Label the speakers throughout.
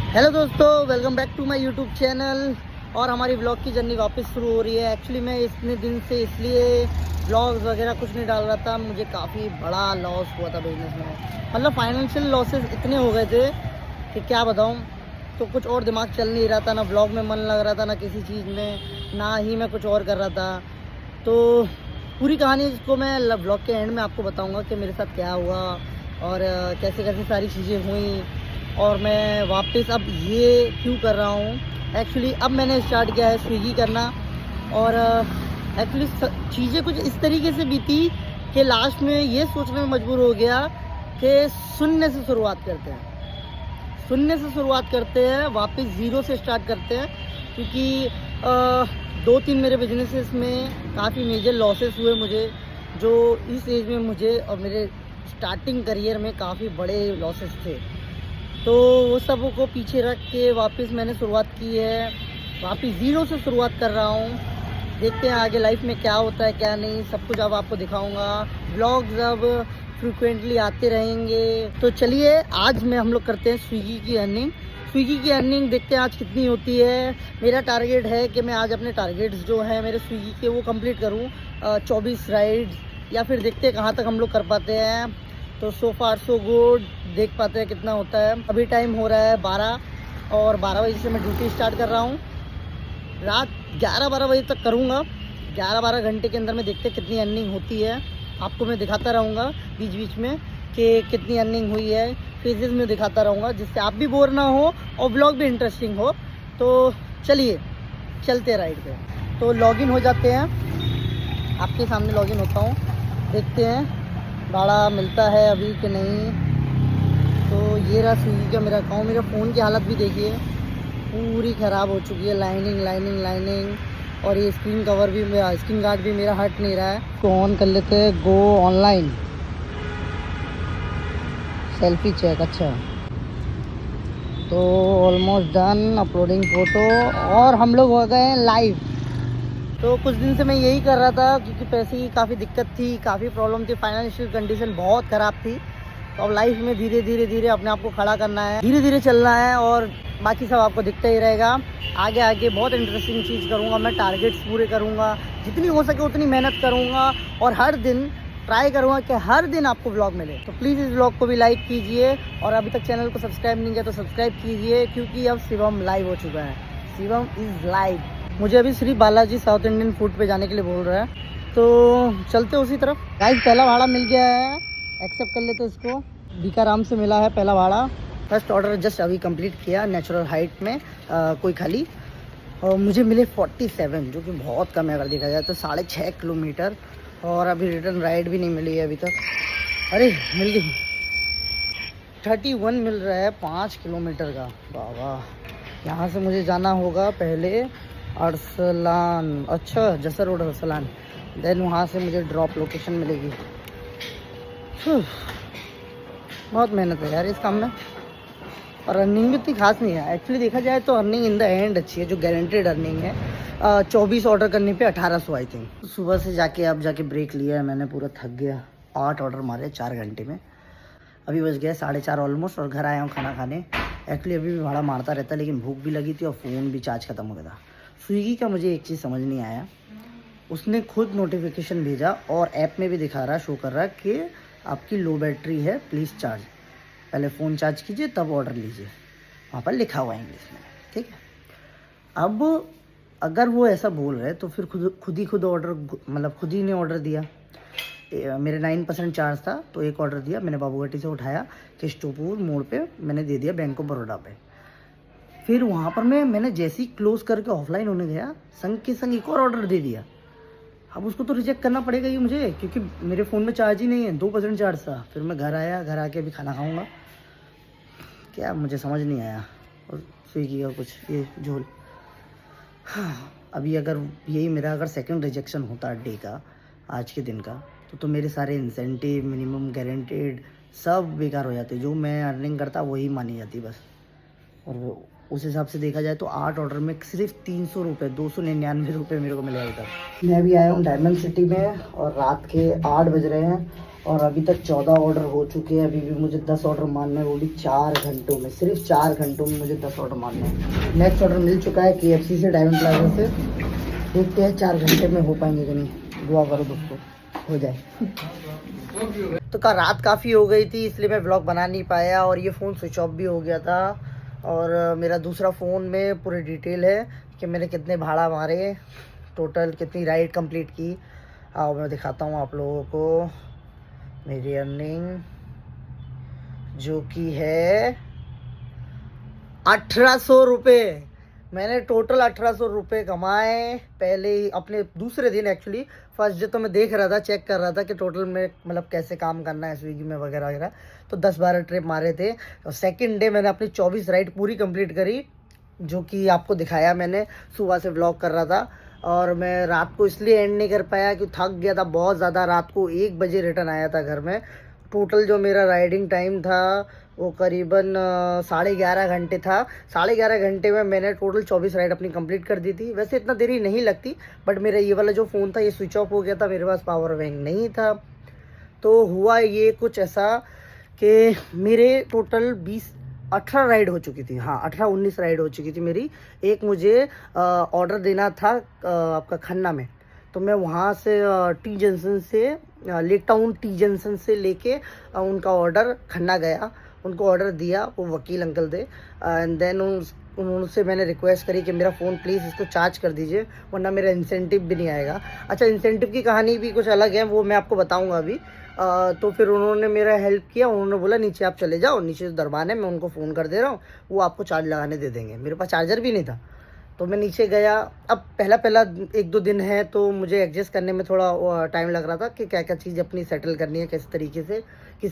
Speaker 1: Hello दोस्तों, welcome back to my YouTube channel. और हमारी ब्लॉग की जर्नी वापस शुरू हो रही है। एक्चुअली मैं इतने दिन से इसलिए ब्लॉग्स वगैरह कुछ नहीं डाल रहा था, मुझे काफ़ी बड़ा लॉस हुआ था बिजनेस में। मतलब फाइनेंशियल लॉसेस इतने हो गए थे कि क्या बताऊं। तो कुछ और दिमाग चल नहीं रहा था, ना ब्लॉग में मन लग रहा था, ना किसी चीज़ में, ना ही मैं कुछ और कर रहा था। तो पूरी कहानी इसको मैं ब्लॉग के एंड में आपको बताऊँगा कि मेरे साथ क्या हुआ और कैसे कैसे सारी चीज़ें हुई और मैं वापस अब ये क्यों कर रहा हूँ। एक्चुअली अब मैंने स्टार्ट किया है स्विगी करना। और एक्चुअली चीज़ें कुछ इस तरीके से बीती कि लास्ट में ये सोचने में मजबूर हो गया कि शून्य से शुरुआत करते हैं, वापस ज़ीरो से स्टार्ट करते हैं। क्योंकि 2-3 मेरे बिजनेसेस में काफ़ी मेजर लॉसेस हुए मुझे, जो इस एज में मुझे और मेरे स्टार्टिंग करियर में काफ़ी बड़े लॉसेस थे। तो वो सब को पीछे रख के वापस मैंने शुरुआत की है, वापस ज़ीरो से शुरुआत कर रहा हूँ। देखते हैं आगे लाइफ में क्या होता है क्या नहीं, सब कुछ अब आपको दिखाऊंगा। व्लॉग्स अब फ्रिक्वेंटली आते रहेंगे। तो चलिए आज हम लोग करते हैं स्विगी की अर्निंग देखते हैं आज कितनी होती है। मेरा टारगेट है कि मैं आज अपने टारगेट्स जो हैं मेरे स्विगी के वो कंप्लीट करूँ, 24 राइड्स, या फिर देखते हैं कहाँ तक हम लोग कर पाते हैं। तो सो फार सो गुड, देख पाते हैं कितना होता है। अभी टाइम हो रहा है 12 और 12 बजे से मैं ड्यूटी स्टार्ट कर रहा हूँ। रात 11-12 बजे तक करूँगा। 11-12 घंटे के अंदर में देखते हैं कितनी अर्निंग होती है। आपको मैं दिखाता रहूँगा बीच बीच में कि कितनी अर्निंग हुई है, फेजेस में दिखाता रहूँगा, जिससे आप भी बोर ना हो और ब्लॉग भी इंटरेस्टिंग हो। तो चलिए चलते हैं राइड पे। तो लॉगिन हो जाते हैं, आपके सामने लॉगिन होता हूँ, देखते हैं भाड़ा मिलता है अभी कि नहीं। तो ये रहा स्विगी का मेरा अकाउंट। मेरा फ़ोन की हालत भी देखिए, पूरी ख़राब हो चुकी है, लाइनिंग। और ये स्क्रीन कवर भी मेरा, स्क्रीन गार्ड भी मेरा हट नहीं रहा है। तो ऑन कर लेते हैं, गो ऑनलाइन, सेल्फी चेक। अच्छा, तो ऑलमोस्ट डन, अपलोडिंग फ़ोटो, और हम लोग हो गए हैं लाइव। तो कुछ दिन से मैं यही कर रहा था क्योंकि पैसे की काफ़ी दिक्कत थी, काफ़ी प्रॉब्लम थी, फाइनेंशियल कंडीशन बहुत ख़राब थी। तो अब लाइफ में धीरे अपने आप को खड़ा करना है, धीरे चलना है, और बाकी सब आपको दिखता ही रहेगा। आगे बहुत इंटरेस्टिंग चीज़ करूँगा मैं, टारगेट्स पूरे करूँगा, जितनी हो सके उतनी मेहनत करूँगा, और हर दिन ट्राई करूँगा कि हर दिन आपको व्लॉग मिले। तो प्लीज़ इस व्लॉग को भी लाइक कीजिए, और अभी तक चैनल को सब्सक्राइब नहीं किया तो सब्सक्राइब कीजिए, क्योंकि अब शिवम लाइव हो चुका है। Shivam is live. मुझे अभी Shri Balaji south Indian food पे जाने के लिए बोल रहा है, तो चलते उसी तरफ। गाइस पहला भाड़ा मिल गया है, एक्सेप्ट कर लेते इसको। बीकाराम से मिला है पहला भाड़ा। फर्स्ट ऑर्डर जस्ट अभी कंप्लीट किया, नेचुरल हाइट में कोई खाली, और मुझे मिले 47, जो कि बहुत कम है अगर देखा जाए तो, 6.5 किलोमीटर। और अभी रिटर्न राइड भी नहीं मिली है अभी तक। अरे मिल गई, 31 मिल रहा है 5 किलोमीटर का। बाबा, यहाँ से मुझे जाना होगा पहले अरसलान, अच्छा जसर रोड अरसलान, देन वहाँ से मुझे ड्रॉप लोकेशन मिलेगी। बहुत मेहनत है यार इस काम में, और अर्निंग भी इतनी खास नहीं है। एक्चुअली देखा जाए तो अर्निंग इन द एंड अच्छी है, जो गारंटेड अर्निंग है। 24 ऑर्डर करने पे 1800 आई थिंक। सुबह से अब जाके ब्रेक लिया है मैंने, पूरा थक गया। 8 ऑर्डर मारे 4 घंटे में। अभी बज गया 4:30 ऑलमोस्ट, और घर आया हूँ खाना खाने। एक्चुअली अभी भी भाड़ा मारता रहता, लेकिन भूख भी लगी थी और फ़ोन भी चार्ज ख़त्म हो गया था। स्विगी का मुझे एक चीज़ समझ नहीं आया, उसने खुद नोटिफिकेशन भेजा और ऐप में भी दिखा रहा, शो कर रहा कि आपकी लो बैटरी है, प्लीज़ चार्ज, पहले फ़ोन चार्ज कीजिए तब ऑर्डर लीजिए। वहाँ पर लिखा हुआ है इंग्लिश में, ठीक है। अब अगर वो ऐसा बोल रहे तो फिर खुद ऑर्डर, मतलब खुद ही ने ऑर्डर दिया। मेरे 9% चार्ज था, तो एक ऑर्डर दिया मैंने, बाबूघाटी से उठाया, केशटोपुर मोड़ पे मैंने दे दिया बैंक ऑफ बड़ौदा पे। फिर वहाँ पर मैंने जैसे ही क्लोज करके ऑफलाइन होने गया, संग के संग एक और ऑर्डर दे दिया। अब उसको तो रिजेक्ट करना पड़ेगा ही मुझे, क्योंकि मेरे फ़ोन में चार्ज ही नहीं है, 2% चार्ज था। फिर मैं घर आया, घर आके अभी खाना खाऊंगा। क्या मुझे समझ नहीं आया, और स्विगी का कुछ ये झोल। हाँ, अभी अगर यही मेरा अगर सेकंड रिजेक्शन होता डे का, आज के दिन का, तो मेरे सारे इंसेंटिव, मिनिमम गारंटेड सब बेकार हो जाते। जो मैं अर्निंग करता वही मानी जाती बस। और उस हिसाब से देखा जाए तो 8 ऑर्डर में सिर्फ 300 रुपये, 299 रुपये मेरे को मिले अभी तक। मैं अभी आया हूँ डायमंड सिटी में, और रात के 8 बज रहे हैं, और अभी तक 14 ऑर्डर हो चुके हैं। अभी भी मुझे 10 ऑर्डर मारना है, वो भी 4 घंटों में। सिर्फ 4 घंटों में मुझे 10 ऑर्डर मारना है। नेक्स्ट ऑर्डर मिल चुका है KFC से, डायमंड प्लाजा से। देखते हैं 4 घंटे में हो पाएंगे कि नहीं। दुआ करो दोस्तों हो जाए। तो कल रात काफ़ी हो गई थी, इसलिए मैं व्लॉग बना नहीं पाया, और ये फ़ोन स्विच ऑफ भी हो गया था। और मेरा दूसरा फ़ोन में पूरी डिटेल है कि मैंने कितने भाड़ा मारे, टोटल कितनी राइड कंप्लीट की। आओ मैं दिखाता हूँ आप लोगों को मेरी अर्निंग, जो कि है 1800 रुपये। मैंने टोटल 1800 रुपये कमाए पहले ही अपने दूसरे दिन। एक्चुअली फर्स्ट डे तो मैं देख रहा था, चेक कर रहा था कि टोटल में मतलब कैसे काम करना है स्विगी में वगैरह वगैरह। तो 10-12 ट्रिप मारे थे। और सेकंड डे मैंने अपनी 24 राइड पूरी कंप्लीट करी, जो कि आपको दिखाया मैंने। सुबह से व्लॉग कर रहा था, और मैं रात को इसलिए एंड नहीं कर पाया कि थक गया था बहुत ज़्यादा। रात को 1 बजे रिटर्न आया था घर में। टोटल जो मेरा राइडिंग टाइम था वो करीबन 11.5 घंटे था। 11.5 घंटे में मैंने टोटल 24 राइड अपनी कंप्लीट कर दी थी। वैसे इतना देरी नहीं लगती, बट मेरा ये वाला जो फ़ोन था ये स्विच ऑफ हो गया था, मेरे पास पावर बैंक नहीं था। तो हुआ ये कुछ ऐसा कि मेरे टोटल 18 राइड हो चुकी थी। हाँ 18-19 राइड हो चुकी थी मेरी। एक मुझे ऑर्डर देना था आपका खन्ना में। तो मैं वहाँ से टी जंक्शन से लेक टाउन टी जंक्शन से लेके उनका ऑर्डर खन्ना गया, उनको ऑर्डर दिया। वो वकील अंकल थे। एंड देन उनसे मैंने रिक्वेस्ट करी कि मेरा फ़ोन प्लीज़ इसको चार्ज कर दीजिए, वरना मेरा इंसेंटिव भी नहीं आएगा। अच्छा, इंसेंटिव की कहानी भी कुछ अलग है, वो मैं आपको बताऊंगा अभी। तो फिर उन्होंने मेरा हेल्प किया। उन्होंने बोला नीचे आप चले जाओ, नीचे दरबान है, मैं उनको फ़ोन कर दे रहा हूँ, वो आपको चार्ज लगाने दे देंगे। मेरे पास चार्जर भी नहीं था, तो मैं नीचे गया। अब पहला 1-2 दिन है, तो मुझे एडजस्ट करने में थोड़ा टाइम लग रहा था कि क्या क्या चीज़ अपनी सेटल करनी है, किस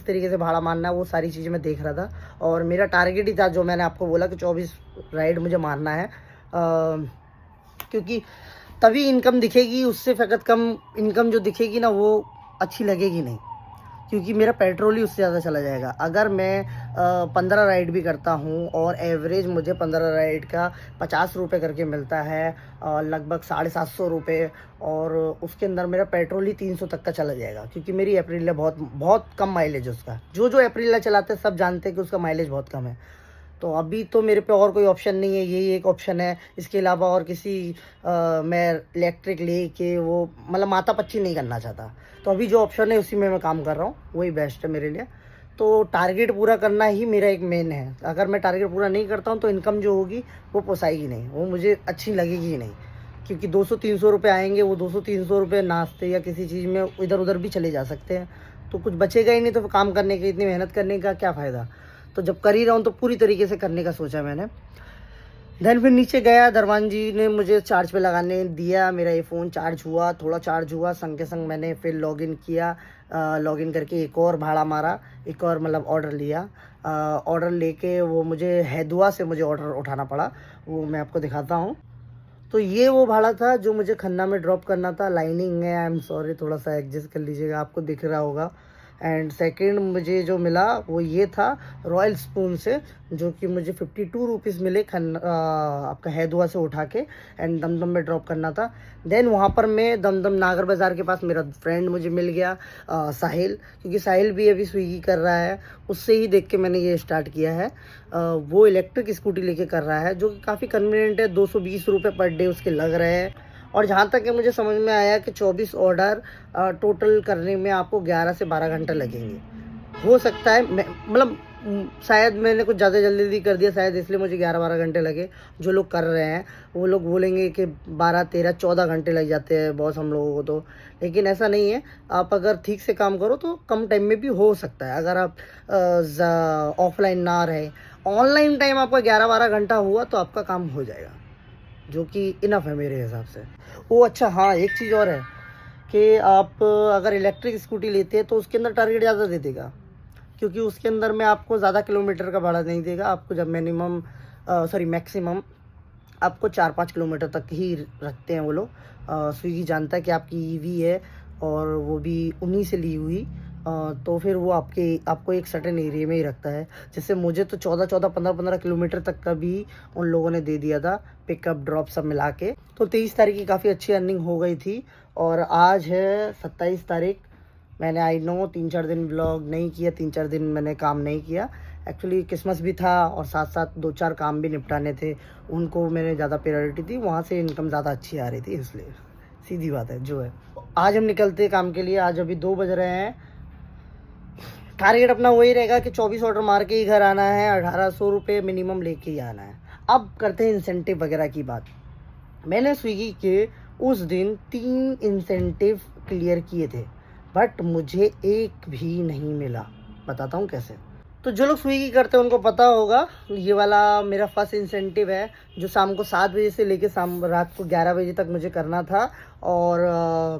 Speaker 1: तरीके से भाड़ा मारना है, वो सारी चीज़ें मैं देख रहा था। और मेरा टारगेट ही था, जो मैंने आपको बोला कि 24 राइड मुझे मारना है। क्योंकि तभी इनकम दिखेगी, उससे फ़कत कम इनकम जो दिखेगी ना वो अच्छी लगेगी नहीं, क्योंकि मेरा पेट्रोल ही उससे ज़्यादा चला जाएगा। अगर मैं 15 राइड भी करता हूँ और एवरेज मुझे 15 राइड का 50 रुपये करके मिलता है, लगभग 750 रुपये, और उसके अंदर मेरा पेट्रोल ही 300 तक का चला जाएगा। क्योंकि मेरी एप्रिला बहुत कम माइलेज है उसका। जो एप्रिला चलाते हैं सब जानते हैं कि उसका माइलेज बहुत कम है। तो अभी तो मेरे पे और कोई ऑप्शन नहीं है, यही एक ऑप्शन है। इसके अलावा और किसी मैं इलेक्ट्रिक ले के वो मतलब माथा पच्ची नहीं करना चाहता। तो अभी जो ऑप्शन है उसी में मैं काम कर रहा हूँ, वही बेस्ट है मेरे लिए। तो टारगेट पूरा करना ही मेरा एक मेन है। अगर मैं टारगेट पूरा नहीं करता हूँ तो इनकम जो होगी वो पोसाएगी नहीं, वो मुझे अच्छी लगेगी ही नहीं। क्योंकि 200-300 रुपये आएंगे, वो 200-300 रुपये नाश्ते या किसी चीज़ में इधर उधर भी चले जा सकते हैं। तो कुछ बचेगा ही नहीं, तो काम करने का, इतनी मेहनत करने का क्या फ़ायदा। तो जब कर ही रहा हूँ तो पूरी तरीके से करने का सोचा मैंने। देन फिर नीचे गया, दरबान जी ने मुझे चार्ज पे लगाने दिया। मेरा ये फ़ोन चार्ज हुआ, थोड़ा चार्ज हुआ, संग के संग मैंने फिर लॉगिन किया। लॉगिन करके एक और भाड़ा मारा, एक और मतलब ऑर्डर लिया। ऑर्डर लेके वो मुझे हैदुआ से मुझे ऑर्डर उठाना पड़ा, वो मैं आपको दिखाता हूँ। तो ये वो भाड़ा था जो मुझे खन्ना में ड्रॉप करना था। लाइनिंग है, आई एम सॉरी, थोड़ा सा एडजस्ट कर लीजिएगा, आपको दिख रहा होगा। एंड सेकेंड मुझे जो मिला वो ये था रॉयल स्पून से, जो कि मुझे 52 रुपीज़ मिले आपका हैदुआ से उठा के, एंड दमदम में ड्रॉप करना था। देन वहाँ पर मैं दमदम नागर बाज़ार के पास मेरा फ्रेंड मुझे मिल गया, साहिल, क्योंकि साहिल भी अभी स्विगी कर रहा है, उससे ही देख के मैंने ये स्टार्ट किया है। वो इलेक्ट्रिक स्कूटी लेके कर रहा है, जो कि काफ़ी कन्वीनियंट है। 220 रुपये पर डे उसके लग रहे हैं। और जहाँ तक कि मुझे समझ में आया कि 24 ऑर्डर टोटल करने में आपको 11 से 12 घंटे लगेंगे। हो सकता है मतलब शायद मैंने कुछ ज़्यादा जल्दी कर दिया, शायद इसलिए मुझे 11-12 घंटे लगे। जो लोग कर रहे हैं वो लोग बोलेंगे कि 12-13-14 घंटे लग जाते हैं बॉस हम लोगों को। तो लेकिन ऐसा नहीं है, आप अगर ठीक से काम करो तो कम टाइम में भी हो सकता है। अगर आप ऑफलाइन ना रहे, ऑनलाइन टाइम आपका 11-12 घंटा हुआ तो आपका काम हो जाएगा, जो कि इनफ है मेरे हिसाब से। वो अच्छा हाँ, एक चीज़ और है कि आप अगर इलेक्ट्रिक स्कूटी लेते हैं तो उसके अंदर टारगेट ज़्यादा दे देगा, क्योंकि उसके अंदर में आपको ज़्यादा किलोमीटर का भाड़ा नहीं देगा। आपको जब मैक्सिमम आपको 4-5 किलोमीटर तक ही रखते हैं वो लोग। स्विगी जानता है कि आपकी ईवी है और वो भी उन्हीं से ली हुई, तो फिर वो आपको एक सर्टेन एरिया में ही रखता है। जैसे मुझे तो 14-14, 15-15 किलोमीटर तक का भी उन लोगों ने दे दिया था, पिकअप ड्रॉप सब मिला के। तो 23 तारीख की काफ़ी अच्छी अर्निंग हो गई थी, और आज है 27 तारीख। मैंने आई नो 3-4 दिन व्लॉग नहीं किया, 3-4 दिन मैंने काम नहीं किया। एक्चुअली क्रिसमस भी था और साथ साथ 2-4 काम भी निपटाने थे, उनको मैंने ज़्यादा प्रायोरिटी दी, वहाँ से इनकम ज़्यादा अच्छी आ रही थी, इसलिए सीधी बात है जो है। आज हम निकलते हैं काम के लिए। आज अभी 2 बज रहे हैं। टारगेट अपना वही रहेगा कि 24 ऑर्डर मार के ही घर आना है, 1800 रुपये मिनिमम लेके ही आना है। अब करते हैं इंसेंटिव वगैरह की बात। मैंने स्विगी के उस दिन 3 इंसेंटिव क्लियर किए थे, बट मुझे एक भी नहीं मिला। बताता हूँ कैसे। तो जो लोग स्विगी करते हैं उनको पता होगा, ये वाला मेरा फर्स्ट इंसेंटिव है जो शाम को 7 बजे से लेके रात को 11 बजे तक मुझे करना था। और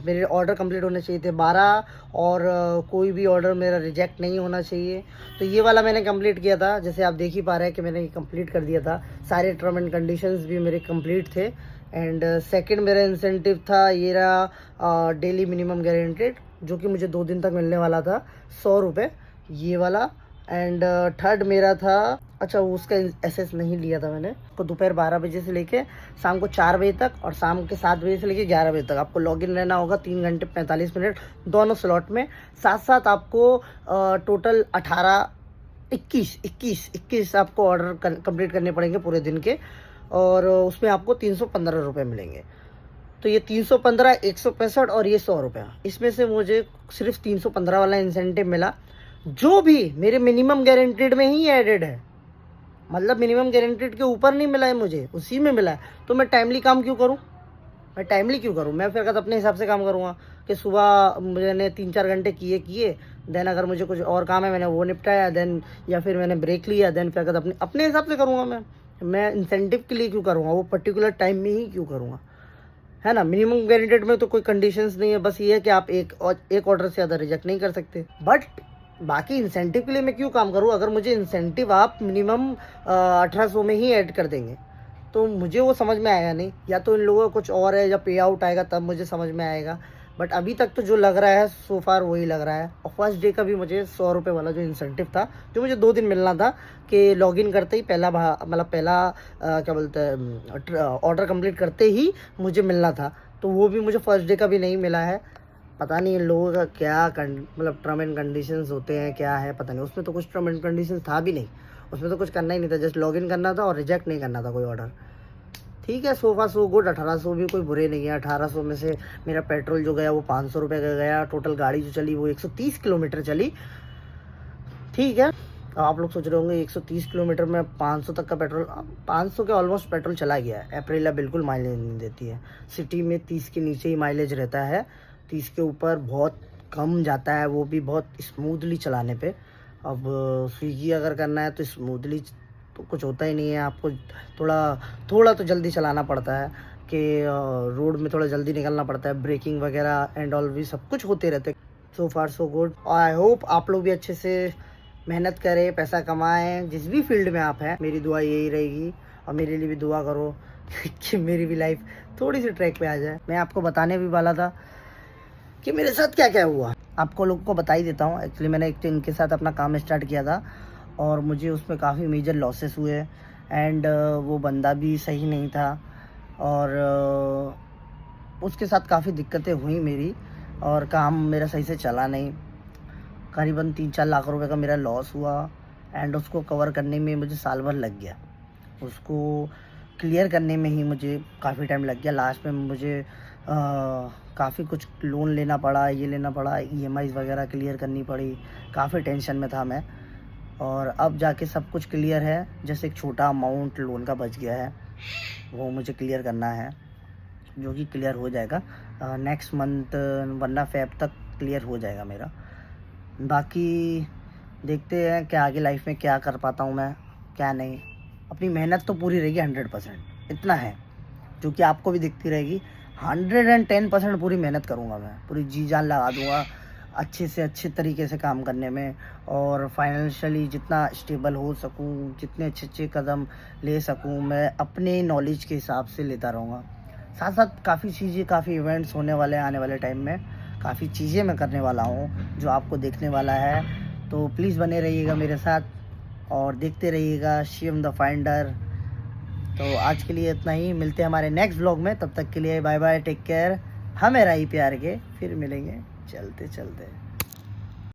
Speaker 1: मेरे ऑर्डर कंप्लीट होने चाहिए थे 12, और कोई भी ऑर्डर मेरा रिजेक्ट नहीं होना चाहिए। तो ये वाला मैंने कंप्लीट किया था, जैसे आप देख ही पा रहे हैं कि मैंने ये कंप्लीट कर दिया था। सारे टर्म एंड कंडीशंस भी मेरे कंप्लीट थे। एंड सेकंड मेरा इंसेंटिव था ये रहा डेली मिनिमम गारंटेड, जो कि मुझे 2 दिन तक मिलने वाला था, 100 रुपये ये वाला। एंड थर्ड मेरा था, अच्छा उसका एसएस नहीं लिया था मैंने, तो दोपहर 12 बजे से लेके शाम को 4 बजे तक और शाम के 7 बजे से लेके 11 बजे तक आपको लॉगिन रहना होगा, 3 घंटे 45 मिनट दोनों स्लॉट में। साथ साथ आपको टोटल 21 आपको ऑर्डर कंप्लीट करने पड़ेंगे पूरे दिन के, और उसमें आपको 315 रुपये मिलेंगे। तो ये 315, 165 और ये 100 रुपया, इसमें से मुझे सिर्फ 315 वाला इंसेंटिव मिला, जो भी मेरे मिनिमम गारंटेड में ही एडेड है। मतलब मिनिमम गारंटेड के ऊपर नहीं मिला है मुझे, उसी में मिला है। तो मैं टाइमली काम क्यों करूं? मैं फिर अगर अपने हिसाब से काम करूँगा कि सुबह मैंने 3-4 घंटे किए, देन अगर मुझे कुछ और काम है मैंने वो निपटाया, देन या फिर मैंने ब्रेक लिया, देन फिर अगर अपने हिसाब से करूँगा। मैं इंसेंटिव के लिए क्यों करूँगा? वो पर्टिकुलर टाइम में ही क्यों करूँगा, है ना। मिनिमम गारंटेड में तो कोई कंडीशंस नहीं है, बस ये है कि आप एक ऑर्डर से ज़्यादा रिजेक्ट नहीं कर सकते। बट बाकी इंसेंटिव के लिए मैं क्यों काम करूँ? अगर मुझे इंसेंटिव आप मिनिमम 1800 में ही ऐड कर देंगे तो मुझे वो समझ में आएगा नहीं, या तो इन लोगों का कुछ और है, जब पे आउट आएगा तब मुझे समझ में आएगा। बट अभी तक तो जो लग रहा है सो फार वही लग रहा है। और फर्स्ट डे का भी मुझे 100 रुपये वाला जो इंसेंटिव था, जो मुझे 2 दिन मिलना था, कि लॉगिन करते ही पहला क्या बोलते हैं ऑर्डर कंप्लीट करते ही मुझे मिलना था, तो वो भी मुझे फर्स्ट डे का भी नहीं मिला है। पता नहीं इन लोगों का क्या मतलब टर्म एंड कंडीशंस होते हैं, क्या है पता नहीं। उसमें तो कुछ टर्म एंड कंडीशंस था भी नहीं, उसमें तो कुछ करना ही नहीं था, जस्ट लॉगिन करना था और रिजेक्ट नहीं करना था कोई ऑर्डर। ठीक है, सोफा सो गुड। 1800 भी कोई बुरे नहीं है। 1800 में से मेरा पेट्रोल जो गया वो 500 रुपये का गया, टोटल गाड़ी जो चली वो 130 किलोमीटर चली। ठीक है, अब आप लोग सोच रहे होंगे 130 किलोमीटर में 500 तक का पेट्रोल, 500 के ऑलमोस्ट पेट्रोल चला गया है। अप्रिला बिल्कुल माइलेज नहीं देती है, सिटी में 30 के नीचे ही माइलेज रहता है, 30 के ऊपर बहुत कम जाता है, वो भी बहुत स्मूथली चलाने पे। अब स्विगी अगर करना है तो स्मूथली तो कुछ होता ही नहीं है, आपको थोड़ा तो जल्दी चलाना पड़ता है, कि रोड में थोड़ा जल्दी निकलना पड़ता है, ब्रेकिंग वगैरह एंड ऑल भी सब कुछ होते रहते। सो फार सो गुड। आई होप आप लोग भी अच्छे से मेहनत करें, पैसा कमाएं, जिस भी फील्ड में आप हैं। मेरी दुआ यही रहेगी, और मेरे लिए भी दुआ करो कि मेरी भी लाइफ थोड़ी सी ट्रैक पे आ जाए। मैं आपको बताने भी वाला था कि मेरे साथ क्या क्या हुआ, आपको लोग को बता ही देता हूँ। एक्चुअली मैंने एक इनके साथ अपना काम स्टार्ट किया था, और मुझे उसमें काफ़ी मेजर लॉसेस हुए, एंड वो बंदा भी सही नहीं था, और उसके साथ काफ़ी दिक्कतें हुई मेरी, और काम मेरा सही से चला नहीं। करीबन 3-4 लाख रुपए का मेरा लॉस हुआ, एंड उसको कवर करने में मुझे साल भर लग गया। उसको क्लियर करने में ही मुझे काफ़ी टाइम लग गया। लास्ट में मुझे काफ़ी कुछ लोन लेना पड़ा, ये लेना पड़ा, EMIs वगैरह क्लियर करनी पड़ी, काफ़ी टेंशन में था मैं। और अब जाके सब कुछ क्लियर है, जैसे एक छोटा अमाउंट लोन का बच गया है, वो मुझे क्लियर करना है, जो कि क्लियर हो जाएगा नेक्स्ट मंथ, वरना फेब तक क्लियर हो जाएगा मेरा। बाकी देखते हैं कि आगे लाइफ में क्या कर पाता हूँ मैं, क्या नहीं। अपनी मेहनत तो पूरी रहेगी 100%, इतना है, जो कि आपको भी दिखती रहेगी। 110% पूरी मेहनत करूँगा मैं, पूरी जी जान लगा दूँगा अच्छे से अच्छे तरीके से काम करने में, और फाइनेंशियली जितना स्टेबल हो सकूं, जितने अच्छे कदम ले सकूं, मैं अपने नॉलेज के हिसाब से लेता रहूँगा। साथ साथ काफ़ी चीज़ें, काफ़ी इवेंट्स होने वाले हैं आने वाले टाइम में, काफ़ी चीज़ें मैं करने वाला हूँ जो आपको देखने वाला है। तो प्लीज़ बने रहिएगा मेरे साथ और देखते रहिएगा शिवम द फाइंडर। तो आज के लिए इतना ही, मिलते हैं हमारे नेक्स्ट व्लॉग में। तब तक के लिए बाय बाय, टेक केयर। हमें रही प्यार के, फिर मिलेंगे चलते चलते।